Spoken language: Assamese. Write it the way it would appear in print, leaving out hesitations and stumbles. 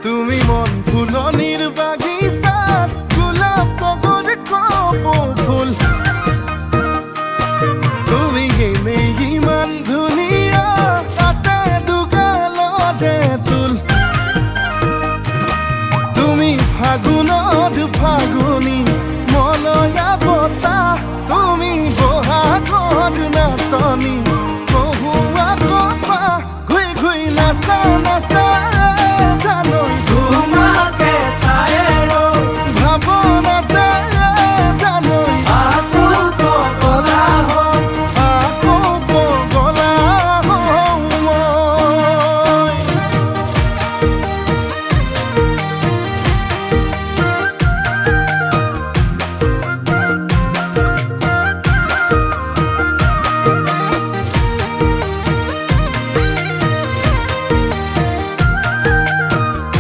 তুমি মন ফুলনিৰ বাগিচাত গোলাপ তগৰ কপৌ ফুল তুমি এনেই ইমান ধুনীয়া তাতে দুগালতে তুল তুমি ফাগুনত ফাগুনী মলয়া বতাহ তুমি বহাগত নাচনী